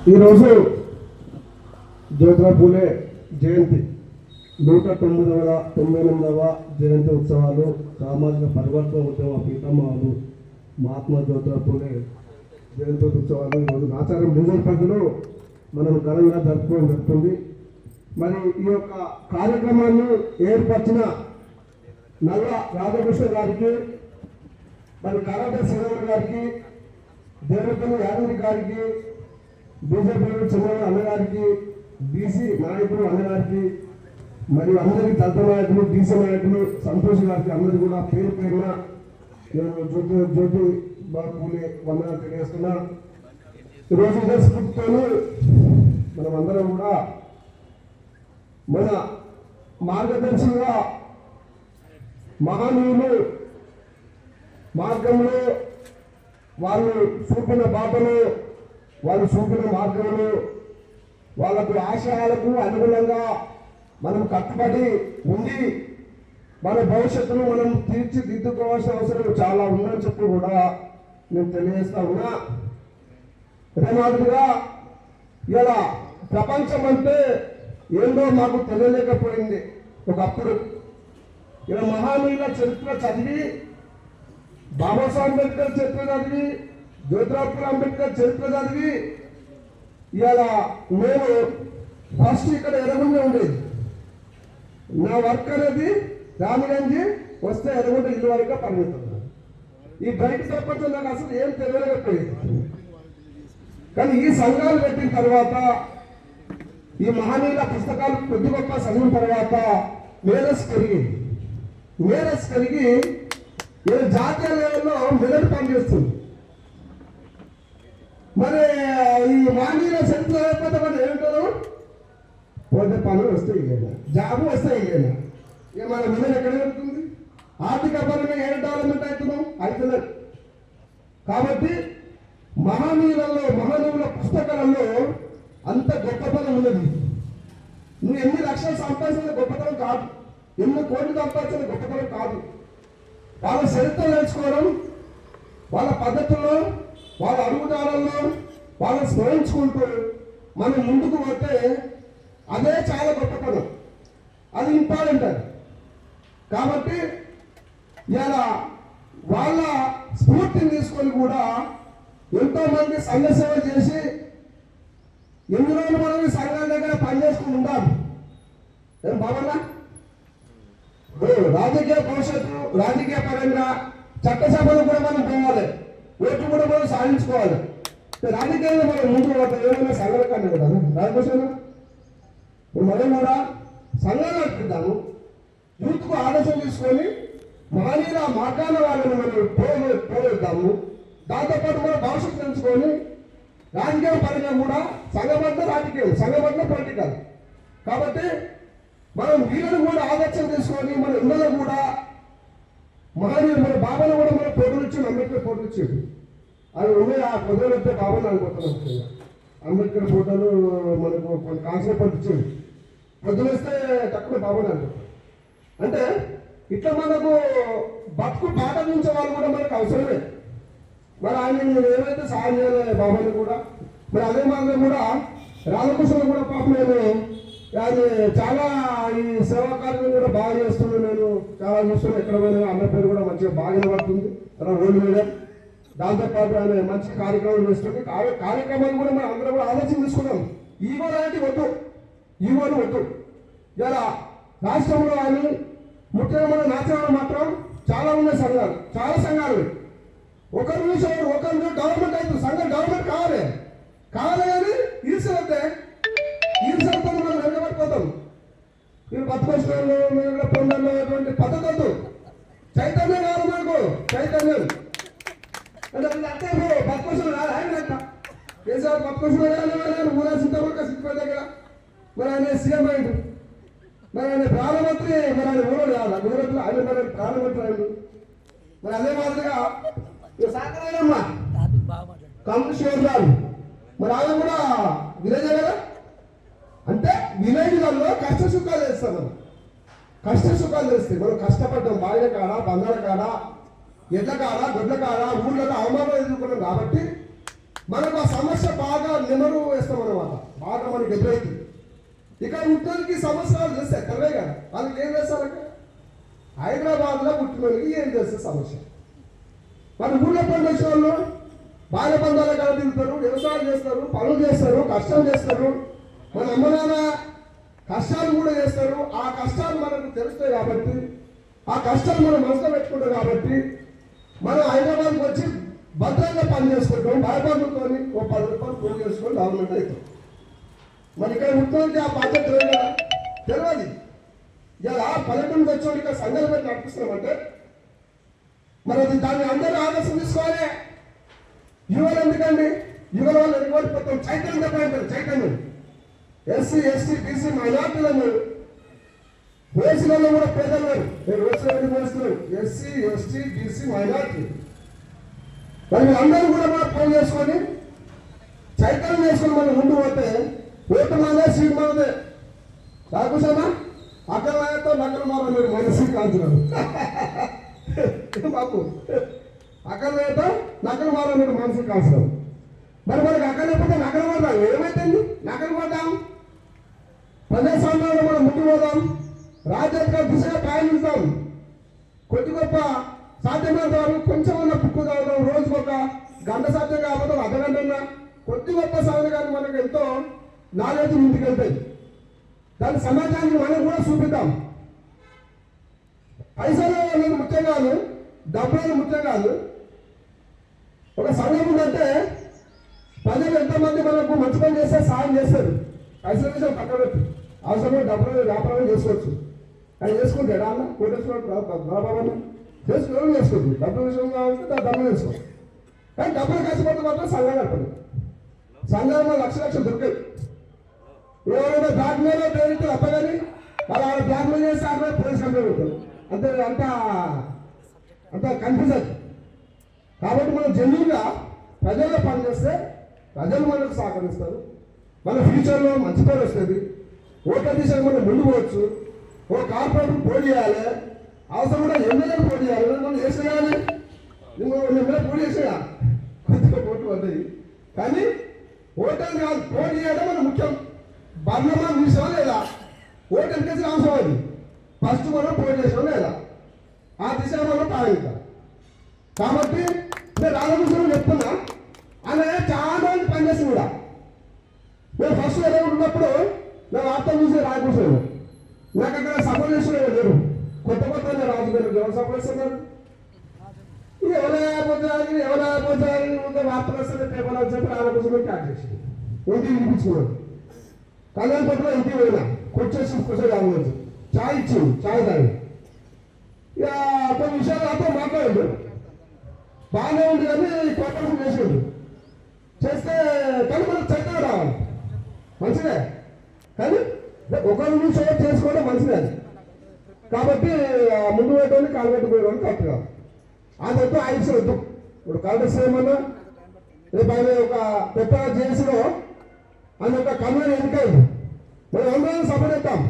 ఈరోజు జ్యోతిరావు పూలే జయంతి 198వ జయంతి ఉత్సవాలు సామాజిక పరివర్తన ఉద్యమ పీఠమాలు మహాత్మా జ్యోతిరావు పూలే జయంతి ఉత్సవాలు ఈరోజు ఆచారం డివిజన్ పరిధిలో మనం ఘనంగా జరుపుకోవడం జరుగుతుంది. మరి ఈ యొక్క కార్యక్రమాన్ని ఏర్పరిచిన నల్ల రాధాకృష్ణ గారికి, మరి కరాటే శ్రీరామ్ గారికి, దేవతలు యాదగిరి గారికి, బీజేపీ చంద్రబాబు అన్నగారికి, బీసీ నాయకులు అన్నగారికి, మరియు అందరికీ దళిత నాయకులు, బీసీ నాయకులు, సంతోష్ గారికి అందరికీ కూడా పేరు పేరున నేను జ్యోతి బాబు పూలే వందనాలు తెలియజేస్తున్నా. ఈరోజు ఇదే స్ఫూర్తితో మనం అందరం కూడా మన మార్గదర్శిగా మహనీయులు మార్గంలో వాళ్ళు చూపిన బాటలు, వాళ్ళు చూపిన మార్గంలో వాళ్ళకు ఆశయాలకు అనుగుణంగా మనం కట్టుబడి ఉండి మన భవిష్యత్తును మనం తీర్చిదిద్దుకోవాల్సిన అవసరం చాలా ఉందని చెప్పి కూడా నేను తెలియజేస్తా ఉన్నా. అదే మాదిరిగా ఇలా ప్రపంచం అంటే ఏందో మాకు తెలియలేకపోయింది. ఒకప్పుడు ఇలా మహానీయుల చరిత్ర చదివి, బాబాసాహెబ్ అంబేద్కర్ చరిత్ర చదివి, జ్యోతిరావు పూలే అంబేద్కర్ చరిత్ర చదివి ఇలా నేను ఫస్ట్ ఇక్కడ ఎర్రగుండ ఉండేది. నా వర్క్ అనేది రామగంజి వస్తే ఎర్రగుంట ఇల్లు వరకు పరిగెత్తున్నాను. ఈ బయట ప్రపంచం నాకు అసలు ఏం తెలియలేకపోయింది. కానీ ఈ సంఘాలు పెట్టిన తర్వాత, ఈ మహనీయుల పుస్తకాలు కొద్ది గొప్ప చదివిన తర్వాత మేధస్సు కలిగి జాతీయ లెవెల్లో మెదడు పనిచేస్తుంది. మరి ఈ మహనీయుల చరిత్ర లేకపోతే మనం ఏమిటారు? పోతే పనులు వస్తాయి లేదా, జాబు వస్తాయి లేదా, ఇక మన మెదడు ఎక్కడ వెళ్తుంది? ఆర్థిక పరంగా ఏ డెవలప్మెంట్ అవుతున్నాం? అవుతున్నారు. కాబట్టి మహనీయుల పుస్తకాలలో అంత గొప్పతనం ఉన్నది. నువ్వు ఎన్ని లక్షలు సంపాదించిన గొప్పతనం కాదు, ఎన్ని కోట్లు సంపాదించిన గొప్పతనం కాదు. వాళ్ళ చరిత్ర నేర్చుకోవడం, వాళ్ళ పద్ధతుల్లో, వాళ్ళ అడుగుదారుల్లో వాళ్ళని స్మరించుకుంటూ మనం ముందుకు పోతే అదే చాలా గొప్పతనం, అది ఇంపార్టెంట్. అది కాబట్టి ఇలా వాళ్ళ స్ఫూర్తిని తీసుకొని కూడా ఎంతో మంది సంఘ సేవ చేసి ఎన్ని రోజులు మనం సంఘాల దగ్గర పనిచేసుకుని ఉండాలి. ఏం బాబన్నా, రాజకీయ భవిష్యత్తు, రాజకీయ పరంగా చట్టసభలు కూడా మనం పోవాలి, ఓట్లు కూడా మనం సాధించుకోవాలి. రాజకీయంగా మనం ముందుకు పోతాం. ఏమైనా సంఘాల కన్నా కదా రాజకృష్ణ, ఇప్పుడు మనం కూడా సంఘాలు నడిపిద్దాము. యూత్కు ఆలోచన తీసుకొని మహనీయుల మాట్లాడిన వాళ్ళని మనం పోలేద్దాము. దాంతోపాటు కూడా భవిష్యత్తు తెలుసుకొని రాజకీయ పరంగా కూడా సంఘబద్ధ రాజకీయం, సంఘబద్ధ పొలిటికల్. కాబట్టి మనం వీళ్ళని కూడా ఆదర్శం తీసుకొని మన ఇళ్ళలో కూడా మహనీయులు, మన బాబాను కూడా మనం ఫోటోలు ఇచ్చాడు. అంబేద్కర్ ఫోటోలు ఇచ్చాడు. అవి ఉన్నాయి. ఆ పొద్దున వస్తే బాబాను అనుకుంటున్నాం. అంబేద్కర్ ఫోటోలు మనకు కొన్ని కాన్సెప్ట్ పంపించాడు. పొద్దున వస్తే తక్కువ బాబాను అనుకుంటాం. అంటే ఇట్లా మనకు బతుకు పాట నుంచే వాళ్ళు కూడా మనకు అవసరమే. మరి ఆయన ఏమైతే సాయం చేయలే బాబాని కూడా, మరి అదే మాదిరి కూడా రాధాకృష్ణ కూడా పాపం నేను అది చాలా ఈ సేవా కార్యక్రమం కూడా బాగా చేస్తున్నాను. నేను చాలా చూస్తున్నాను. ఎక్కడ పోయినా అన్న పేరు కూడా మంచిగా బాగా పడుతుంది. రోడ్డు మీద దాంతోపాటు ఆయన మంచి కార్యక్రమం చేస్తుంది. కార్యక్రమాలు కూడా మనం అందరం కూడా ఆలోచన తీసుకున్నాం. ఈగో లాంటి ఈగోని వద్దు. ఇలా రాష్ట్రంలో కానీ ముఖ్యంగా మన నాచనాలు మాత్రం చాలా ఉన్నాయి సంఘాలు, చాలా సంఘాలు. ఒకరి నుంచి ఒకరి డెవలప్మెంట్ అవుతుంది. సంఘం డెవలప్మెంట్ కావాలి కానీ ఈర్షలతో మనం వెనకబడిపోతాం. మీరు బతుకొచ్చినాళ్ళు, మీరు పొందల్లో అటువంటి పద్ధతి వద్దు. చైతన్యం కాదు మనకు, చైతన్యం అంటే బతుకొచ్చిన రాదు. ఆయన అంట కేసీఆర్ బతుకొచ్చిన ఊరా సిద్ధపడి దగ్గర మరి ఆయన సీఎం అయ్యాడు. మరి ఆయన ప్రధానమంత్రి, మరి ఆయన ఊరోడు కాదు గుజరాత్లో, ఆయన మరి ప్రధానమంత్రి అయ్యాడు. మరి అదే మాదిరిగా సాకరాయమ్మ కమ్యూనిస్ట్ గారు, మరి ఆమె కూడా విలేజ్ కదా. అంటే విలేజ్లలో కష్ట సుఖాలు చేస్తాం. మనం కష్ట సుఖాలు చేస్తాయి. మనం కష్టపడ్డాం. బావిల కాడ, బంగాళ కాడ, ఎడ్ల కాడ, గొడ్ల కాడ, ఊళ్ళలో అవమానం ఎదుర్కొన్నాం. కాబట్టి మనకు ఆ సమస్య బాగా నిమరు వేస్తాం అన్నమాట, బాగా మనకి ఎదురైతుంది. ఇక్కడ పుట్టినోళ్ళకి సమస్యలు చేస్తాయి తెలివే కదా, వాళ్ళకి ఏం చేస్తారు అక్కడ హైదరాబాద్లో పుట్టినోళ్ళకి ఏం చేస్తే సమస్య. మన ఊళ్ళో పండించిన వాళ్ళు బాగా బంధాలు కదా తింటారు, వ్యవసాయం చేస్తారు, పనులు చేస్తారు, కష్టం చేస్తారు. మన అమ్మ నాన్న కష్టాలు కూడా చేస్తారు. ఆ కష్టాలు మనకు తెలుస్తాయి కాబట్టి, ఆ కష్టాలు మనం మనసులో పెట్టుకుంటాం కాబట్టి మనం హైదరాబాద్కి వచ్చి భద్రంగా పని చేసుకుంటాం. భయపడుతో ఓ 10 రూపాయలు కూలి చేసుకొని గవర్నమెంట్ అవుతాం. మరి ఇక్కడ ముఖ్యమంత్రి ఆ బాధ్యత తెలియదు. ఇలా పల్లెటూరుకి వచ్చి ఇక్కడ సంఘాలు పెట్టి నడిపిస్తున్నామంటే మరి అది దాన్ని అందరూ ఆదర్శం తీసుకోవాలి. యువలు ఎందుకండి, యువల వాళ్ళు ఎన్నికోటిపోతాం. చైతన్యం చెప్పంటారు, చైతన్యం ఎస్సీ ఎస్టీ బీసీ మైనార్టీలను ఓసీలలో కూడా పేదలు ఓసీలు ఎస్సీ ఎస్టీ బీసీ మైనార్టీ మరి వీళ్ళందరూ కూడా మనం ఫోన్ చేసుకొని చైతన్యం చేసుకొని మనం ముందు పోతే ఓటు మాదే సీట్ మాదే రాకుసామా అక్కడ నగలు మాత్రం మీరు మనసు కాల్చున్నారు బాబు. అక్కడ నగలు మాత్రం మీరు మనసు కాల్చున్నాం. మరి మనకి అక్కడ లేకపోతే నగలు పడదాం, ఏమైతుంది నగలు పడ్డాం. ప్రజాస్వామ్యంలో మనం ముందు పోదాం, రాజ్యాంగ దిశగా ప్రయాణిస్తాం. కొద్ది గొప్ప సాధ్యమైనంత వరకు కొంచెం ఉన్న బుక్కు చదవడం, రోజుకు ఒక గంట సాధ్యం కాకపోతే అర్ధగంట ఉన్నా కొద్ది గొప్ప సాధన కానీ మనకు ఎంతో నాలెడ్జ్ ముందుకు వెళ్తాయి. దాని సమాజానికి మనం కూడా చూపిద్దాం. పైసలు అనేది ముఖ్యం కాదు, డబ్బులు ముఖ్యం కాదు. ఒక సంఘం ఉందంటే ప్రజలు ఎంతమంది మనకు మంచి పని చేస్తే సాయం చేస్తారు. పైసల విషయం పక్కన పెట్టి అవసరమైన డబ్బులు వ్యాపారం చేసుకోవచ్చు. అది చేసుకుంటాడు అన్న కోటేశ్వర చేసుకోవచ్చు. డబ్బుల విషయం కావాలంటే డబ్బులు వేసుకోవచ్చు. కానీ డబ్బులు ఖర్చు పడితే మాత్రం సంఘం నడపదు. సంఘంలో లక్షలు దొరికాయి. ఎవరైనా బ్లాక్ మెయిల్ పేరుతో అప్పగాని వాళ్ళు ఆడ బ్లాక్ మెయిల్ చేస్తే ఆడ పోలీస్ కంప్లైంట్ ఉంటుంది. అంత అంత కన్ఫ్యూజన్. కాబట్టి మనం జెన్యున్గా ప్రజల్లో పనిచేస్తే ప్రజలు మనకు సహకరిస్తారు. మన ఫ్యూచర్లో మంచి పేరు వస్తుంది. ఓట్ల దిశగా మనం ముందు పోవచ్చు. ఓ కార్పొరేటర్ పోటీ చేయాలి, అవసరం కూడా ఎమ్మెల్యేలు పోటీ చేయాలి. మనం చేసేయాలి, ఎమ్మెల్యే పోటీ చేసేయా కొద్దిగా పోటీ పడ్డాయి. కానీ ఓటర్లు కాదు, పోటీ చేయడం మనం ముఖ్యం. బర్ణమా చూసాం లేదా, ఓటు ఎంకేసి అవసరం అది. ఫస్ట్ మనం పోటీ చేసాం లేదా, ఆ దిశ మనం ప్రారంభిద్దాం. కాబట్టి నేను రాధాకృష్ణ చెప్తున్నా, ఆయన చాలా మంది పనిచేసి కూడా నేను ఫస్ట్ ఎలా ఉన్నప్పుడు నా వార్త చూసి రాధాకృష్ణ నాకు అక్కడ సపోర్ట్ చేస్తున్నారు లేరు. కొత్త రాజుగారు ఎవరు సపోర్ట్ చేస్తున్నారు, ఎవరైపోతారు వార్తలు వస్తుంది పేపర్లు అని చెప్పి రాధాకృష్ణ క్యాచ్ చేసింది. ఇంటికి వినిపించుకున్నాడు. కళ్యాణ్ పట్ల ఇంటికి పోయినా కూర్చొని కావచ్చు, చాయ్ ఇచ్చింది, చాయ్ తాగి ఇక కొన్ని విషయాలు నాతో మాట్లాడాడు. బాగానే ఉంది కానీ కోపరేషన్ చేసాడు. చేస్తే కానీ మనకు చట్టం రావాలి, మంచిదే. కానీ ఒకరి నుంచి చేసుకోవడం మంచిదే అది. కాబట్టి ముందు పెట్టాలని కాలు పెట్టుకోవడానికి కరెక్ట్ కాదు. అంతతో ఆయుష్ వద్దు. ఇప్పుడు కాంగ్రెస్ ఏమన్నా రేపు ఆయన ఒక పెద్ద జేసీలో ఆయన ఒక కమిటీ ఎన్నికైంది. మనం అందరం సపోర్ట్ చేద్దాం.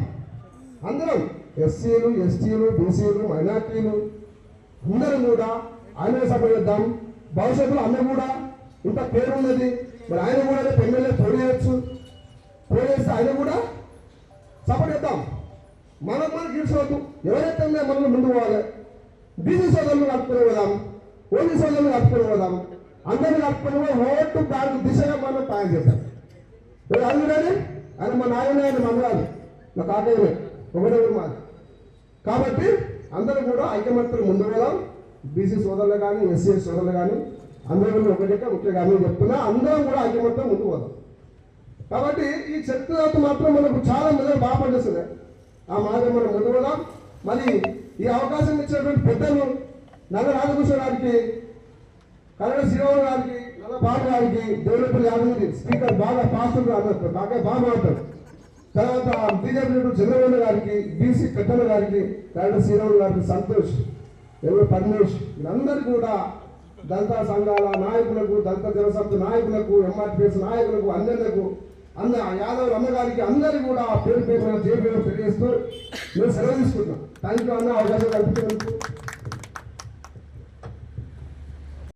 అందరం ఎస్సీలు ఎస్టీలు బీసీలు మైనార్టీలు అందరం కూడా ఆయన సపోర్ట్ చేద్దాం. భవిష్యత్తులో అన్న కూడా ఇంత పేరు ఉన్నది, మరి ఆయన కూడా రేపు ఎమ్మెల్యే పోటీ చేయొచ్చు. పోటీ చేస్తే ఆయన కూడా సపోర్ట్ చేద్దాం. మనకు గెలిచవద్దు. ఎవరైతే మనల్ని ముందు పోవాలి. బీసీ సోదరులు కలుపుకుని పోదాం, ఓసీ సోదరులు కలుపుకుని పోదాం. అందరినీ కలుపుకుని ఓటు బ్యాంకు దిశగా మనం తయారు చేద్దాం. అందుకని ఆయన మా నాయన ఆయన మంగళాలు నా కాకయ్యమే ఒకటే మాది. కాబట్టి అందరూ కూడా ఐకమత్యం ముందు పోదాం. బీసీ సోదరులు కానీ ఎస్సీ సోదరులు కానీ అందరూ ఒకటే ముఖ్య కానీ చెప్తున్నా, అందరం కూడా ఐకమత్యం ముందు పోదాం. కాబట్టి ఈ చరిత్ర మాత్రం మనకు చాలా మంది బాగా పనిచేస్తుంది. ఆ మార్గం మనం ముందు పోదాం. మరి ఈ అవకాశం ఇచ్చినటువంటి పెద్దలు నల్ల రాధాకృష్ణ గారికి, కన్నడ శ్రీరావు గారికి, నల్ల బాబు గారికి, దేవులపల్లి యాదగిరి స్పీకర్ బాగా ఫాస్ట్గా అన్నారు, బాగా మాట్లాడతారు. తర్వాత బీజేపీ చంద్రబాబు గారికి, బీసీ పెద్దల గారికి, కన్నడ శ్రీరావు గారికి, సంతోష్, ఎవరు పరమేష్, వీళ్ళందరికీ కూడా దంత సంఘాల నాయకులకు, దంత జనసభ నాయకులకు, ఎంఆర్పిఎస్ నాయకులకు, అందరికీ యాదవ్ అన్నగారికి అందరికీ కూడా పేరు పేరు తెలియజేస్తూ మేము సెలవు తీసుకుంటున్నాం. థ్యాంక్ యూ అన్న అవకాశం కల్పించినందుకు.